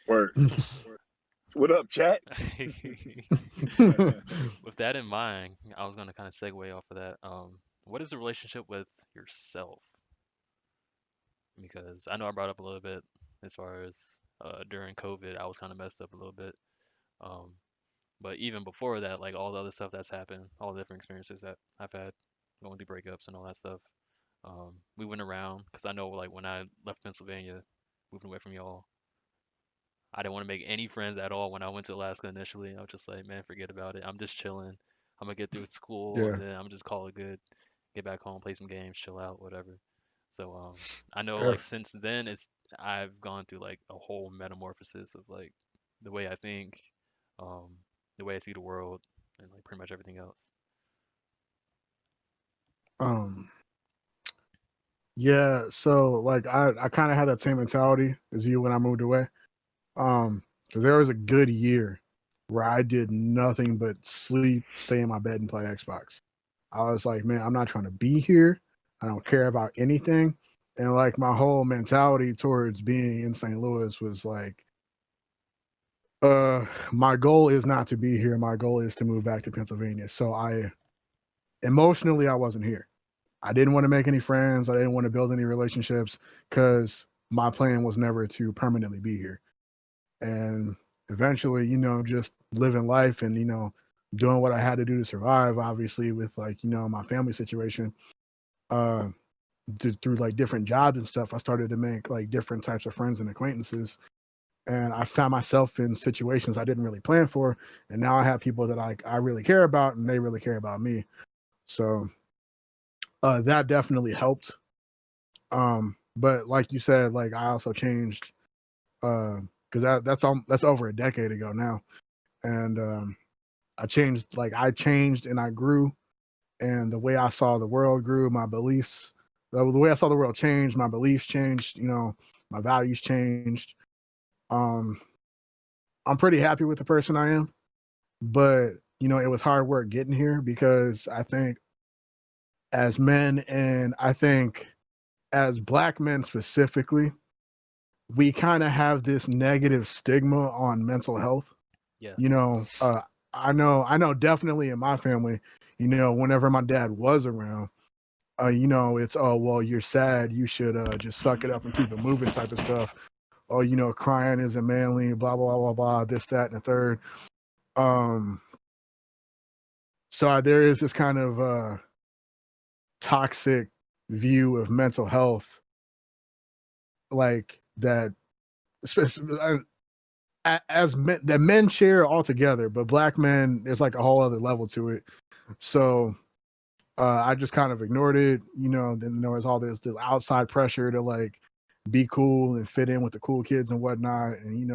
Word. What up, chat? With that in mind, I was gonna kind of segue off of that. What is the relationship with yourself? Because I know I brought up a little bit as far as during COVID, I was kind of messed up a little bit. Um, but even before that, like all the other stuff that's happened, all the different experiences that I've had, going through breakups and all that stuff. We went around because I know like when I left Pennsylvania, moving away from y'all, I didn't want to make any friends at all when I went to Alaska initially. I was just like, man, forget about it. I'm just chilling. I'm gonna get through school and Yeah, then I'm just call it good. Get back home, play some games, chill out, whatever. So I know like F. since then I've gone through like a whole metamorphosis of like the way I think, um, the way I see the world, and like pretty much everything else. Um, yeah, so like I kind of had that same mentality as you when I moved away. Because there was a good year where I did nothing but sleep, stay in my bed, and play Xbox. I was like, man, I'm not trying to be here. I don't care about anything. And like my whole mentality towards being in St. Louis was like, my goal is not to be here. My goal is to move back to Pennsylvania. So I emotionally I wasn't here. I didn't want to make any friends. I didn't want to build any relationships because my plan was never to permanently be here. And eventually, just living life and, doing what I had to do to survive, obviously, with like, my family situation, uh, through like different jobs and stuff, I started to make like different types of friends and acquaintances. And I found myself in situations I didn't really plan for. And now I have people that I really care about and they really care about me. So that definitely helped. But like you said, like I also changed because that's over a decade ago now, and I changed and I grew, and the way I saw the world grew, my beliefs, the way I saw the world changed, my beliefs changed, my values changed. Um, I'm pretty happy with the person I am, but it was hard work getting here because I think as men and I think as black men specifically, we kind of have this negative stigma on mental health. You Yes. know, I know definitely in my family, whenever my dad was around, it's, oh, well, you're sad. You should just suck it up and keep it moving type of stuff. Oh, crying isn't manly, blah, blah, blah, blah, this, that, and the third. Um, so there is this kind of toxic view of mental health, like that, as men, that men share altogether, but black men, there's like a whole other level to it. So I just kind of ignored it. Then there was all this outside pressure to like be cool and fit in with the cool kids and whatnot. And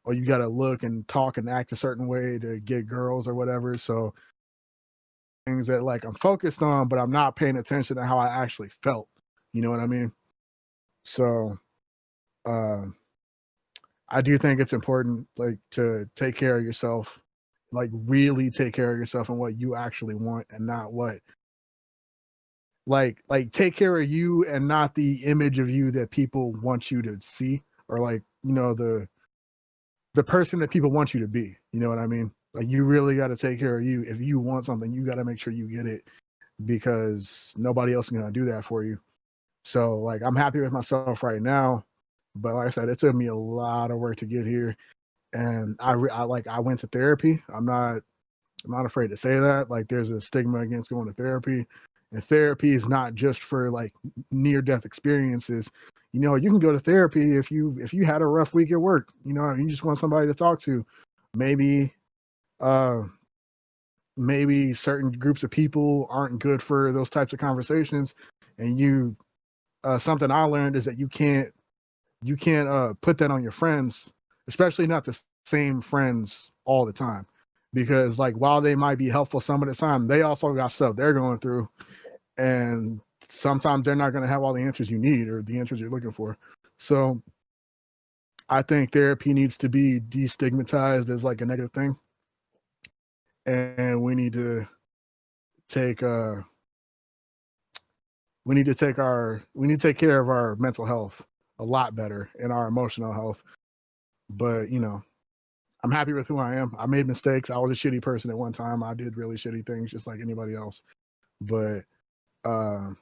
or you got to look and talk and act a certain way to get girls or whatever. So things that like I'm focused on, but I'm not paying attention to how I actually felt. You know what I mean? So uh, I do think it's important, like, to take care of yourself, like really take care of yourself and what you actually want, and not what like take care of you and not the image of you that people want you to see, or like the person that people want you to be. You know what I mean? Like you really got to take care of you. If you want something, you got to make sure you get it because nobody else is gonna do that for you. So like I'm happy with myself right now, but like I said, it took me a lot of work to get here, and I went to therapy. I'm not afraid to say that. Like, there's a stigma against going to therapy, and therapy is not just for like near death experiences. You can go to therapy if you had a rough week at work. You just want somebody to talk to. Maybe uh, maybe certain groups of people aren't good for those types of conversations, and something I learned is that you can't put that on your friends, especially not the same friends all the time, because like while they might be helpful some of the time, they also got stuff they're going through, and sometimes they're not going to have all the answers you need or the answers you're looking for. So I think therapy needs to be destigmatized as like a negative thing, and take uh we need to take care of our mental health a lot better and our emotional health. But I'm happy with who I am. I made mistakes. I was a shitty person at one time. I did really shitty things, just like anybody else. But uh,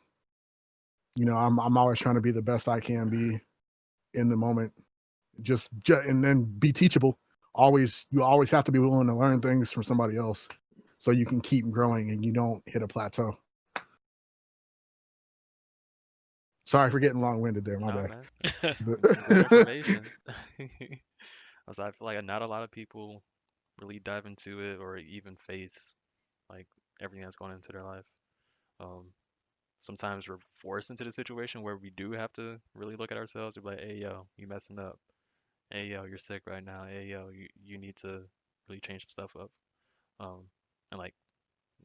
I'm always trying to be the best I can be in the moment. And then be teachable. You always have to be willing to learn things from somebody else, so you can keep growing and you don't hit a plateau. Sorry for getting long winded there. My Nah, bad. man. But Some good information. Also, I feel like not a lot of people really dive into it or even face like everything that's going into their life. Um, Sometimes we're forced into the situation where we do have to really look at ourselves and be like, hey, yo, you messing up. Hey, yo, you're sick right now. Hey, yo, you need to really change some stuff up. Um, and like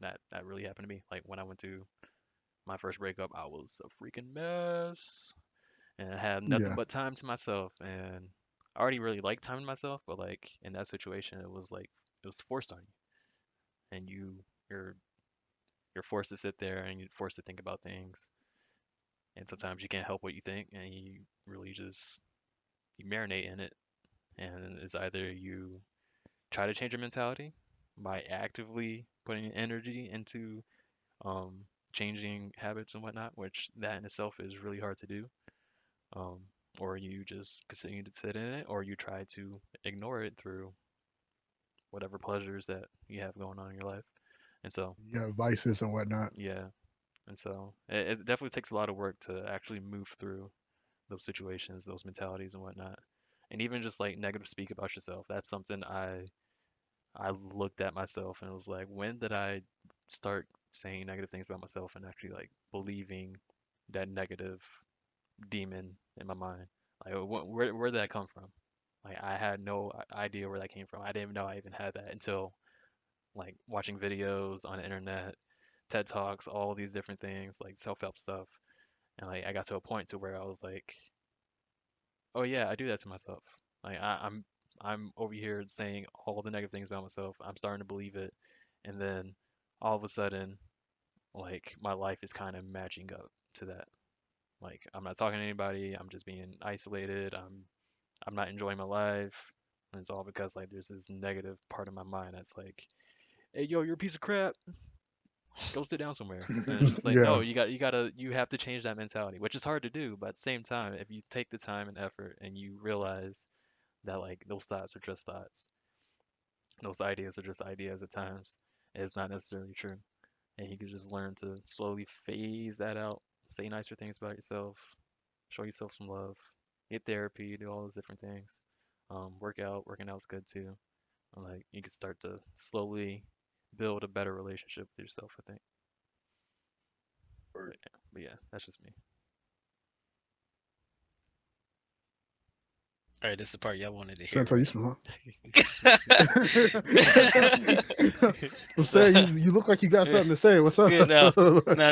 that really happened to me. Like when I went to my first breakup, I was a freaking mess and I had nothing yeah, but time to myself. And I already really liked time to myself, but like in that situation, it was like it was forced on you, and you're you're forced to sit there and you're forced to think about things. And sometimes you can't help what you think, and you really just you marinate in it. And it's either you try to change your mentality by actively putting energy into changing habits and whatnot, which that in itself is really hard to do. Um, or you just continue to sit in it, or you try to ignore it through whatever pleasures that you have going on in your life. And so, vices and whatnot. yeah, and so it definitely takes a lot of work to actually move through those situations, those mentalities and whatnot. And even just like negative speak about yourself, that's something I looked at myself and it was like, when did I start saying negative things about myself and actually like believing that negative demon in my mind? Like, where did that come from? Like, I had no idea where that came from. I didn't even know I even had that until like watching videos on the internet, TED Talks, all these different things, like self-help stuff. And like, I got to a point to where I was like, oh yeah, I do that to myself. Like, I'm over here saying all the negative things about myself. I'm starting to believe it, and then all of a sudden, like my life is kind of matching up to that. Like I'm not talking to anybody. I'm just being isolated. I'm not enjoying my life, and it's all because like there's this negative part of my mind that's like, hey yo, you're a piece of crap. Go sit down somewhere. And it's just like, no, Yeah, you have to change that mentality, which is hard to do, but at the same time, if you take the time and effort and you realize that like those thoughts are just thoughts, those ideas are just ideas at times, and it's not necessarily true. And you can just learn to slowly phase that out, say nicer things about yourself, show yourself some love, get therapy, do all those different things. Work out, working out's good too. And like you can start to slowly build a better relationship with yourself, I think. But yeah, that's just me. All right, this is the part y'all wanted to hear, Santa, you right? smart. I'm So, saying you look like you got something to say. What's up? yeah, no,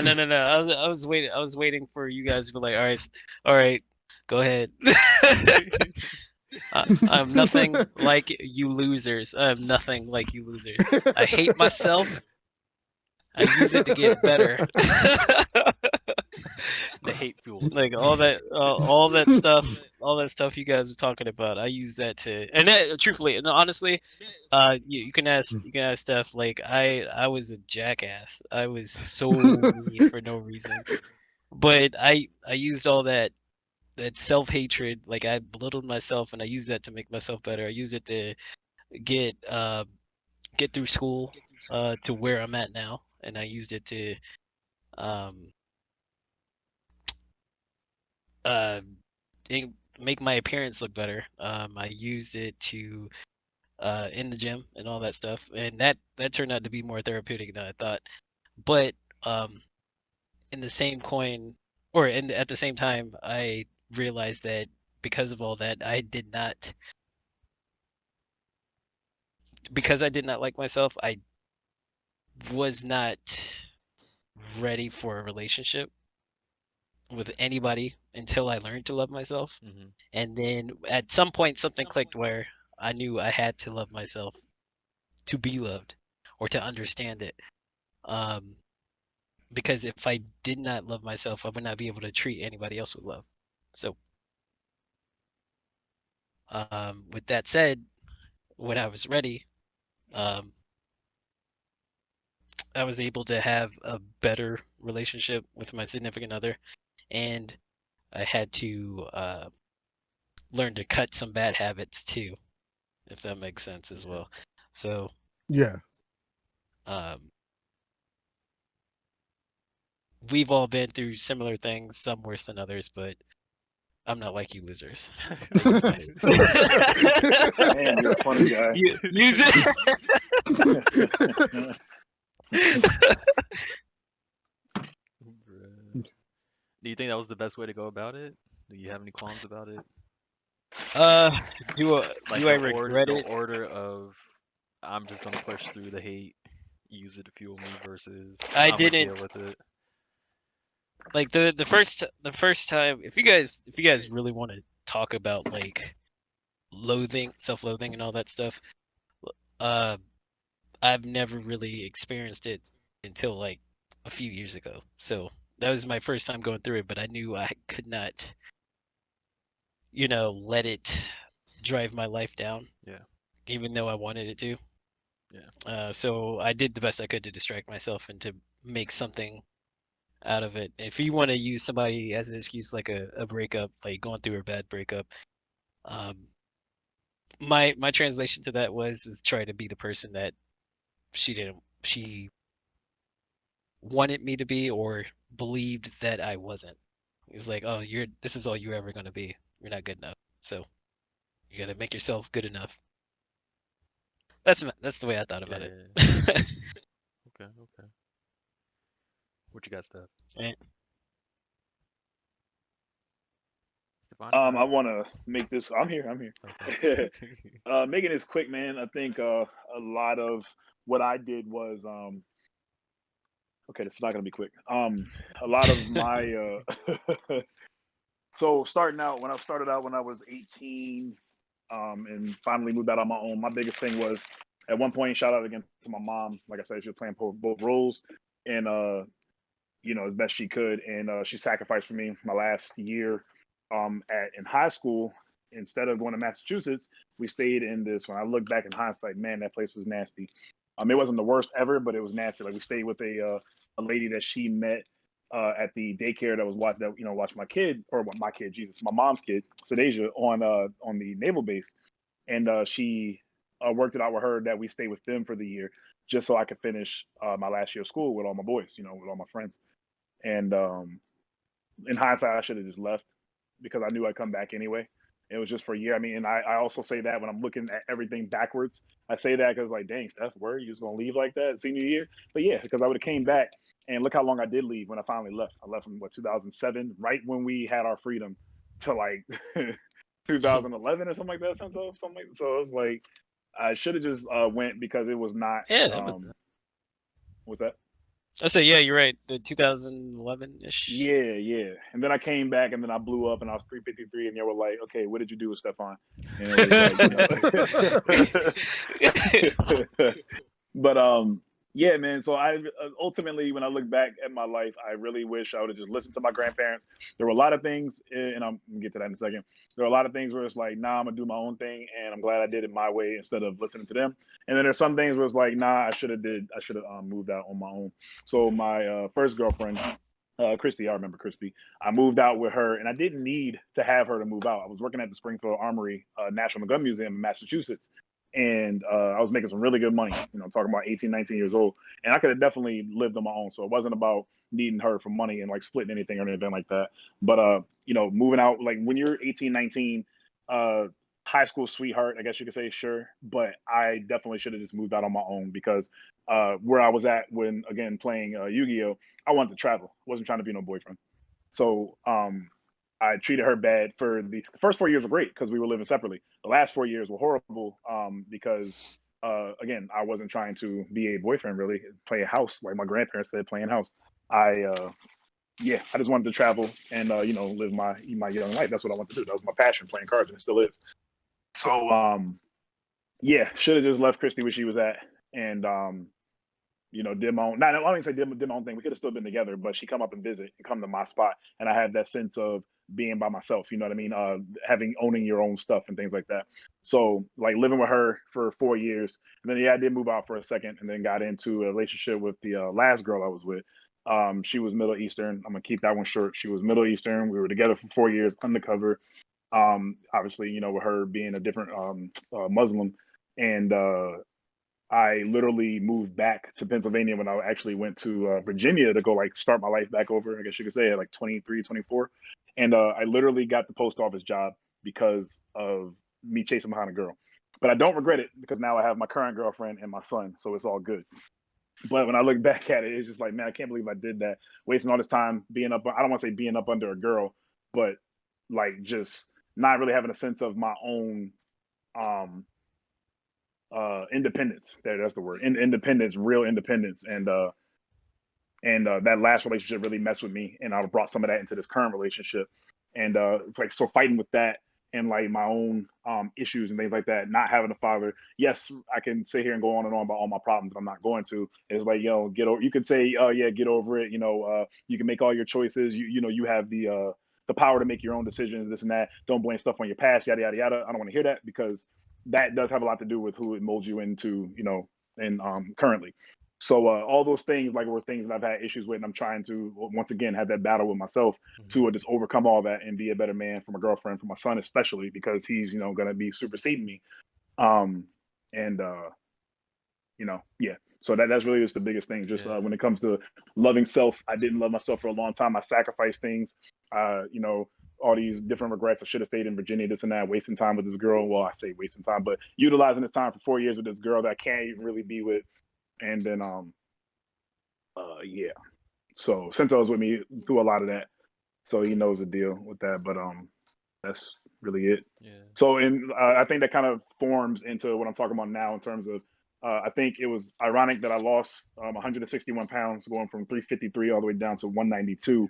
no. I was waiting for you guys to be like, all right, go ahead. I'm nothing like you losers. I'm nothing like you losers. I hate myself. I use it to get better. The hate fuels me. Like all that stuff you guys are talking about. I use that to, and that, truthfully, and honestly, you can ask Steph. Like I was a jackass. I was so mean for no reason. But I used all that self hatred. Like I belittled myself, and I used that to make myself better. I used it to get uh get through school to where I'm at now, and I used it to um uh make my appearance look better. I used it to in the gym and all that stuff, and that turned out to be more therapeutic than I thought. But um, in the same coin, at the same time, I realized that because of all that, because I did not like myself, I was not ready for a relationship with anybody until I learned to love myself. Hmm. And then at some point, something clicked where I knew I had to love myself to be loved or to understand it. Um, because if I did not love myself, I would not be able to treat anybody else with love. So With that said, when I was ready, um, I was able to have a better relationship with my significant other, and I had to learn to cut some bad habits too, if that makes sense as well. So, Yeah. um, we've all been through similar things, some worse than others, but I'm not like you losers. I use my Man, you're a funny guy. use it. Bruh. Do you think that was the best way to go about it? Do you have any qualms about it? Uh, do Like do I regret the it? order of I'm just gonna push through the hate, use it to fuel me versus I I'm gonna didn't deal with it. like the first time. If you guys really want to talk about like loathing, self-loathing, and all that stuff, uh, I've never really experienced it until like a few years ago. So that was my first time going through it, but I knew I could not, let it drive my life down, Yeah, even though I wanted it to. yeah, So I did the best I could to distract myself and to make something out of it. If you want to use somebody as an excuse, like a breakup, like going through a bad breakup, um, my translation to that was is try to be the person that she wanted me to be or believed that I wasn't. It's like, oh, this is all you're ever gonna be. You're not good enough. So you gotta make yourself good enough. That's the way I thought yeah, about it. yeah. Okay, okay. What you got, Steph? Eh, Stefan, you I there? want to make this. I'm here. I'm here. Okay. Making this quick, man. I think a lot of what I did was okay. This is not gonna be quick. A lot of my so starting out when I started out when I was 18, and finally moved out on my own. My biggest thing was at one point, shout out again to my mom. Like I said, she was playing both roles, and as best she could, and she sacrificed for me my last year at in high school. Instead of going to Massachusetts, we stayed in this. When I look back in hindsight, man, that place was nasty. It wasn't the worst ever, but it was nasty. Like we stayed with a lady that she met at the daycare that was watching my kid or my kid, Jesus, my mom's kid, Sedasia, on the naval base, and she worked it out with her that we stay with them for the year, just so I could finish my last year of school with all my boys, with all my friends. And in hindsight, I should have just left because I knew I'd come back anyway. It was just for a year. I mean, and I also say that when I'm looking at everything backwards, I say that because like, dang, Steph, where you just gonna leave like that senior year? But yeah, because I would have came back and look how long I did leave when I finally left. I left in 2007, right when we had our freedom, to like 2011 or something like that. Something like that. So it was like I should have just went because it was not. yeah, What's that? I say yeah, you're right. The 2011-ish. Yeah, yeah. And then I came back and then I blew up and I was 353 and they were like, okay, what did you do with Stefan? And it was like, but yeah, man. So I ultimately, when I look back at my life, I really wish I would have just listened to my grandparents. There were a lot of things, and I'm gonna get to that in a second. There were a lot of things where it's like, nah, I'm gonna do my own thing, and I'm glad I did it my way instead of listening to them. And then there's some things where it's like, nah, I should have moved out on my own. So my first girlfriend, Christy, I remember Christy. I moved out with her, and I didn't need to have her to move out. I was working at the Springfield Armory National Gun Museum in Massachusetts, and I was making some really good money. Talking about 18, 19 years old, and I could have definitely lived on my own. So it wasn't about needing her for money and like splitting anything or anything like that. But moving out like when you're 18, 19, high school sweetheart, I guess you could say, sure. But I definitely should have just moved out on my own because where I was at when again playing Yu-Gi-Oh, I wanted to travel. I wasn't trying to be no boyfriend. So I treated her bad for the first 4 years were great because we were living separately. The last 4 years were horrible because again I wasn't trying to be a boyfriend really, play a house like my grandparents said, playing house. I yeah, I just wanted to travel and live my young life. That's what I wanted to do. That was my passion, playing cards, and it still is. So yeah, should have just left Christy where she was at and did my own. Not I didn't say did my own thing. We could have still been together, but she come up and visit and come to my spot, and I had that sense of being by myself. You know what I mean? Owning your own stuff and things like that. So like living with her for 4 years, and then I did move out for a second, and then got into a relationship with the last girl I was with. She was Middle Eastern. I'm gonna keep that one short. She was Middle Eastern. We were together for 4 years, undercover. Obviously, with her being a different Muslim, and I literally moved back to Pennsylvania when I actually went to Virginia to go like start my life back over. I guess you could say at like 23, 24. And I literally got the post office job because of me chasing behind a girl. But I don't regret it because now I have my current girlfriend and my son, so it's all good. But when I look back at it, it's just like, man, I can't believe I did that, wasting all this time being up. I don't want to say being up under a girl, but like just not really having a sense of my own um independence. That's the word. Independence, real independence. And that last relationship really messed with me, and I brought some of that into this current relationship. And like, so fighting with that and like my own issues and things like that, not having a father. Yes, I can sit here and go on and on about all my problems, but I'm not going to. It's like, get over. You could say, yeah, get over it. You can make all your choices. You have the power to make your own decisions, this and that. Don't blame stuff on your past, yada yada yada. I don't want to hear that, because that does have a lot to do with who it molds you into, and currently. So all those things like were things that I've had issues with, and I'm trying to once again have that battle with myself to just overcome all that and be a better man for my girlfriend, for my son especially, because he's going to be superseding me. And yeah. So that's really just the biggest thing. Just when it comes to loving self, I didn't love myself for a long time. I sacrificed things. All these different regrets. I should have stayed in Virginia, this and that, wasting time with this girl. Well, I say wasting time, but utilizing this time for 4 years with this girl that I can't even really be with. And then yeah. So Sento was with me through a lot of that, so he knows the deal with that. But that's really it. Yeah. So I think that kind of forms into what I'm talking about now in terms of I think it was ironic that I lost 161 pounds, going from 353 all the way down to 192,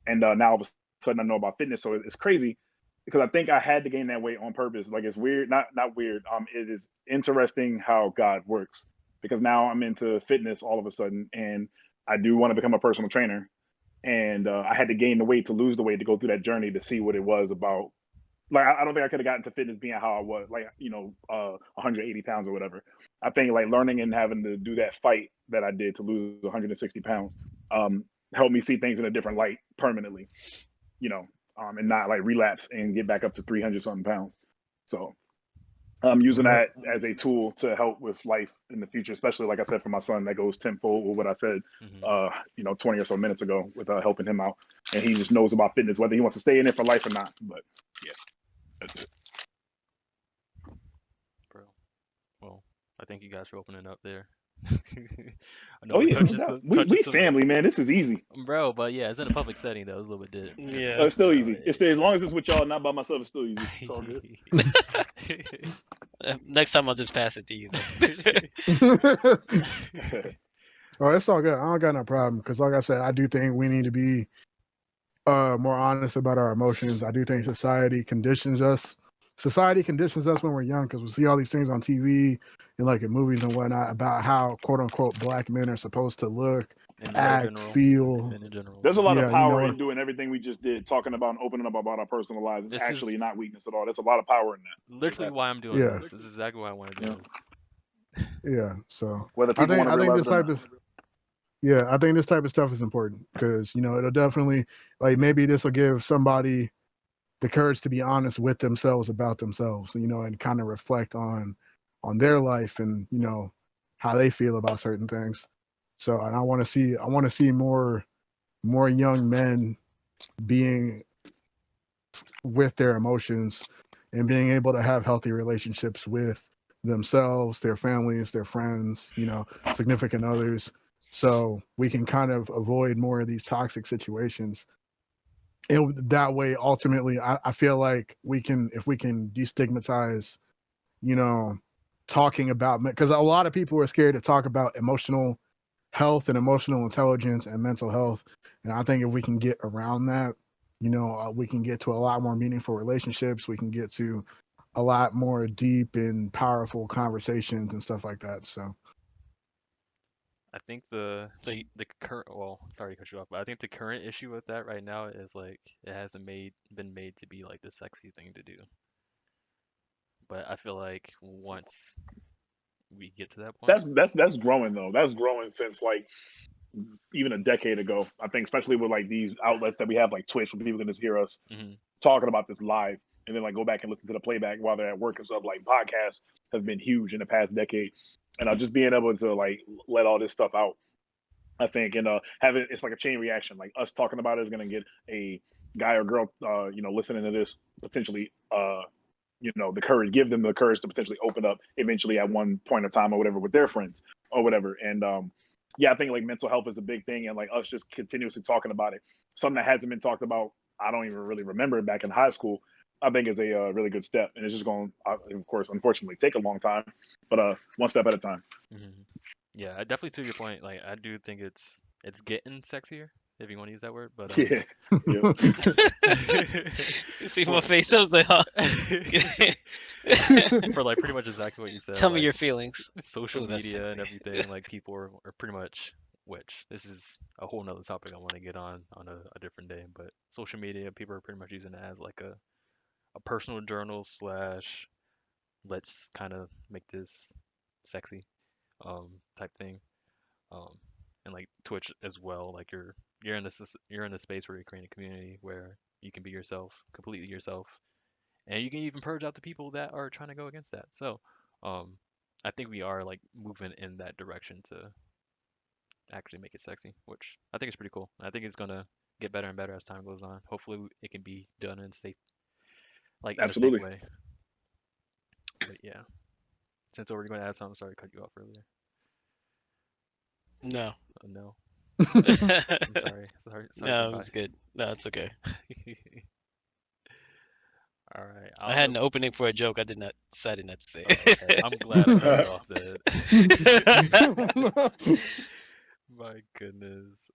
and now all of a sudden I know about fitness. So it's crazy because I think I had to gain that weight on purpose. Like, it's weird, not weird. It is interesting how God works, because now I'm into fitness all of a sudden, and I do want to become a personal trainer. And I had to gain the weight to lose the weight to go through that journey to see what it was about. Like, I don't think I could have gotten to fitness being how I was, like, 180 pounds or whatever. I think like learning and having to do that fight that I did to lose 160 pounds helped me see things in a different light permanently, and not like relapse and get back up to 300 something pounds. So I'm using that as a tool to help with life in the future, especially like I said, for my son. That goes tenfold with what I said, 20 or so minutes ago, with helping him out, and he just knows about fitness, whether he wants to stay in it for life or not. But yeah, that's it. Bro. Well, I thank you guys for opening up there. I know Oh we yeah, no touched doubt. some, We family, man. This is easy. bro, but yeah, it's in a public setting though. It's a little bit different. Yeah. It's still So, easy. It's still, as long as it's with y'all, not by myself. It's still easy. It's all good. Next time I'll just pass it to you. Oh, it's all good. I don't got no problem, because, like I said, I do think we need to be more honest about our emotions. I do think society conditions us. Society conditions us when we're young, because we see all these things on TV and like in movies and whatnot about how quote unquote black men are supposed to look, in act, general, feel. in general. There's a lot of Yeah, power in doing everything we just did, talking about and opening up about our personal lives. It's This is actually not weakness at all. There's a lot of power in that. literally why I'm doing Yeah. this. This is exactly why I want to do Yeah. this. Yeah. So Whether I people think want to realize this it or type not. of I think this type of stuff is important, because it'll definitely, like, maybe this will give somebody the courage to be honest with themselves about themselves, and kind of reflect on their life and how they feel about certain things. So, and I want to see more young men being with their emotions and being able to have healthy relationships with themselves, their families, their friends, significant others, so we can kind of avoid more of these toxic situations. And that way, ultimately, I feel like if we can destigmatize, talking about, because a lot of people are scared to talk about emotional health and emotional intelligence and mental health. And I think if we can get around that, we can get to a lot more meaningful relationships. We can get to a lot more deep and powerful conversations and stuff like that. So I think the So the current well, sorry to cut you off, but I think the current issue with that right now is like it hasn't been made to be like the sexy thing to do. But I feel like once we get to that point, That's growing though. That's growing since like even a decade ago. I think especially with like these outlets that we have like Twitch, where people can just hear us hmm talking about this live and then like go back and listen to the playback while they're at work and stuff. Like podcasts has been huge in the past decade, and just being able to like let all this stuff out. I think, and having it's like a chain reaction. Like us talking about it is going to get a guy or girl, listening to this potentially, the courage, give them the courage to potentially open up eventually at one point in time or whatever with their friends or whatever. And yeah, I think like mental health is a big thing, and like us just continuously talking about it, something that hasn't been talked about. I don't even really remember it back in high school. I think is a really good step, and it's just going, of course, unfortunately, take a long time, but one step at a time. hmm Yeah, I definitely see your point. Like I do think it's getting sexier, if you want to use that word, but Yeah, yep. you see my for face. I was like, huh? for like pretty much exactly what you said, Tell me like your feelings. social Oh, that's media and sexy. everything, like people are pretty much, which this is a whole nother topic I want to get on a different day, but social media, people are pretty much using it as like a personal journal slash let's kind of make this sexy type thing. Um, and like Twitch as well, like you're in a space where you're creating a community where you can be yourself, completely yourself, and you can even purge out the people that are trying to go against that. So, um, I think we are like moving in that direction to actually make it sexy, which I think is pretty cool. I think it's gonna get better and better as time goes on. Hopefully, it can be done in safe, like in a safe Absolutely. way. But yeah, since already going to add something, sorry to cut you off earlier. No. No, I'm No, sorry, sorry for it not. was good. No, it's okay. All right, I I'll had go. an opening for a joke. I did not decided not to Oh, okay. say. I'm glad I cut you off, then. My goodness.